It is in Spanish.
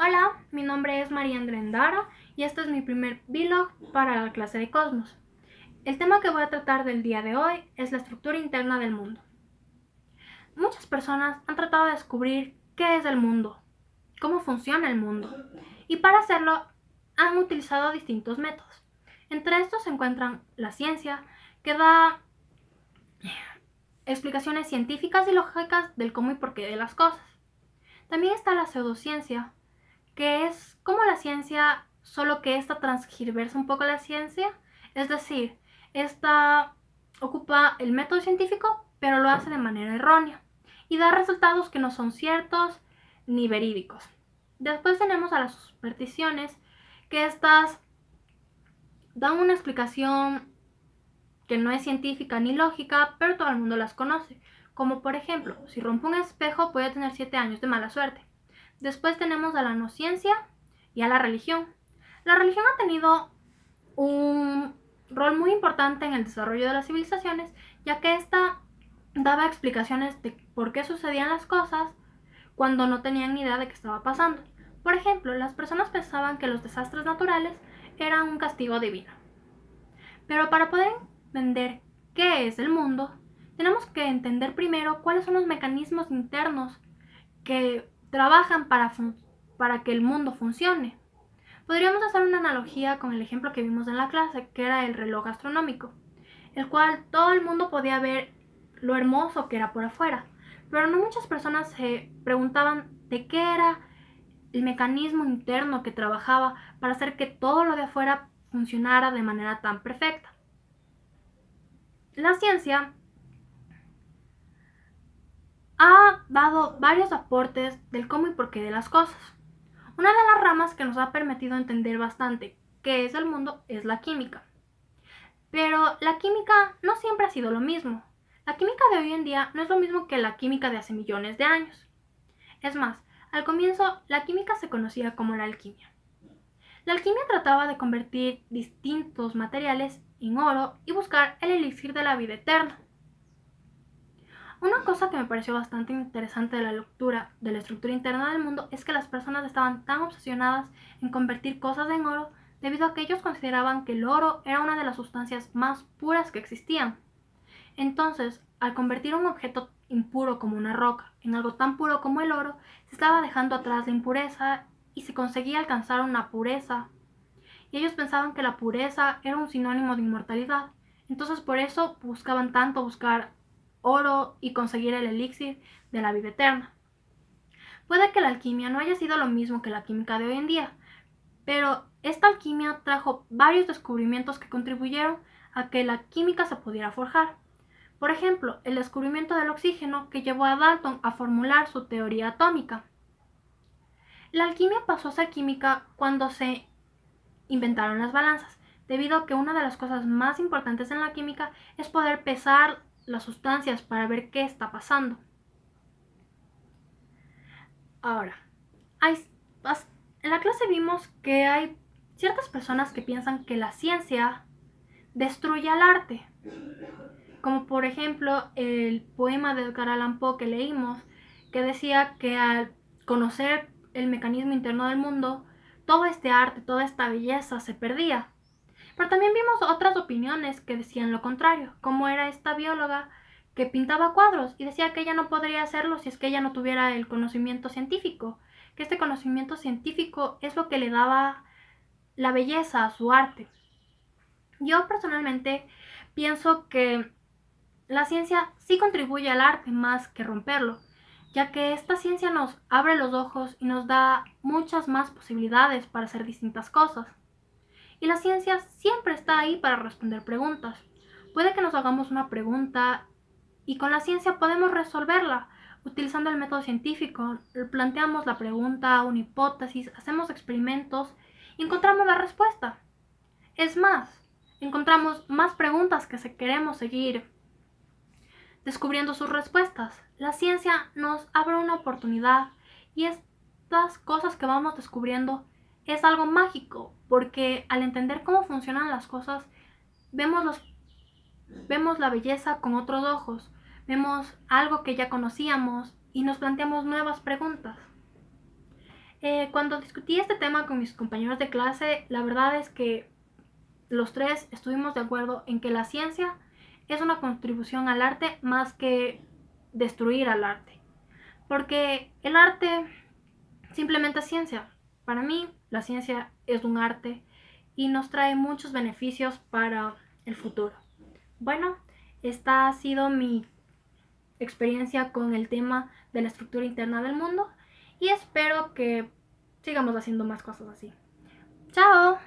Hola, mi nombre es María Andrendara y este es mi primer vlog para la clase de Cosmos. El tema que voy a tratar del día de hoy es la estructura interna del mundo. Muchas personas han tratado de descubrir qué es el mundo, cómo funciona el mundo, y para hacerlo han utilizado distintos métodos. Entre estos se encuentran la ciencia, que da explicaciones científicas y lógicas del cómo y por qué de las cosas. También está la pseudociencia, que es como la ciencia, solo que esta transgiversa un poco la ciencia, es decir, esta ocupa el método científico, pero lo hace de manera errónea y da resultados que no son ciertos ni verídicos. Después tenemos a las supersticiones, que estas dan una explicación que no es científica ni lógica, pero todo el mundo las conoce. Como por ejemplo, si rompo un espejo voy a tener 7 años de mala suerte. Después tenemos a la no ciencia y a la religión. La religión ha tenido un rol muy importante en el desarrollo de las civilizaciones, ya que ésta daba explicaciones de por qué sucedían las cosas cuando no tenían ni idea de qué estaba pasando. Por ejemplo, las personas pensaban que los desastres naturales eran un castigo divino. Pero para poder entender qué es el mundo, tenemos que entender primero cuáles son los mecanismos internos que trabajan para que el mundo funcione. Podríamos hacer una analogía con el ejemplo que vimos en la clase, que era el reloj astronómico, el cual todo el mundo podía ver lo hermoso que era por afuera, pero no muchas personas se preguntaban de qué era el mecanismo interno que trabajaba para hacer que todo lo de afuera funcionara de manera tan perfecta. La ciencia ha dado varios aportes del cómo y por qué de las cosas. Una de las ramas que nos ha permitido entender bastante qué es el mundo es la química. Pero la química no siempre ha sido lo mismo. La química de hoy en día no es lo mismo que la química de hace millones de años. Es más, al comienzo la química se conocía como la alquimia. La alquimia trataba de convertir distintos materiales en oro y buscar el elixir de la vida eterna. Una cosa que me pareció bastante interesante de la lectura de la estructura interna del mundo es que las personas estaban tan obsesionadas en convertir cosas en oro debido a que ellos consideraban que el oro era una de las sustancias más puras que existían. Entonces, al convertir un objeto impuro como una roca en algo tan puro como el oro, se estaba dejando atrás la impureza y se conseguía alcanzar una pureza. Y ellos pensaban que la pureza era un sinónimo de inmortalidad. Entonces por eso buscaban tanto buscar oro y conseguir el elixir de la vida eterna. Puede que la alquimia no haya sido lo mismo que la química de hoy en día, pero esta alquimia trajo varios descubrimientos que contribuyeron a que la química se pudiera forjar. Por ejemplo, el descubrimiento del oxígeno que llevó a Dalton a formular su teoría atómica. La alquimia pasó a ser química cuando se inventaron las balanzas, debido a que una de las cosas más importantes en la química es poder pesar las sustancias para ver qué está pasando. Ahora, hay, en la clase vimos que hay ciertas personas que piensan que la ciencia destruye al arte, como por ejemplo el poema de Edgar Allan Poe que leímos, que decía que al conocer el mecanismo interno del mundo, todo este arte, toda esta belleza se perdía. Pero también vimos otras opiniones que decían lo contrario, como era esta bióloga que pintaba cuadros y decía que ella no podría hacerlo si es que ella no tuviera el conocimiento científico, que este conocimiento científico es lo que le daba la belleza a su arte. Yo personalmente pienso que la ciencia sí contribuye al arte más que romperlo, ya que esta ciencia nos abre los ojos y nos da muchas más posibilidades para hacer distintas cosas. Y la ciencia siempre está ahí para responder preguntas. Puede que nos hagamos una pregunta y con la ciencia podemos resolverla. Utilizando el método científico, planteamos la pregunta, una hipótesis, hacemos experimentos y encontramos la respuesta. Es más, encontramos más preguntas que si queremos seguir descubriendo sus respuestas. La ciencia nos abre una oportunidad y estas cosas que vamos descubriendo es algo mágico, porque al entender cómo funcionan las cosas, vemos la belleza con otros ojos, vemos algo que ya conocíamos y nos planteamos nuevas preguntas. Cuando discutí este tema con mis compañeros de clase, la verdad es que los tres estuvimos de acuerdo en que la ciencia es una contribución al arte más que destruir al arte. Porque el arte simplemente es ciencia. Para mí, la ciencia es un arte y nos trae muchos beneficios para el futuro. Bueno, esta ha sido mi experiencia con el tema de la estructura interna del mundo y espero que sigamos haciendo más cosas así. ¡Chao!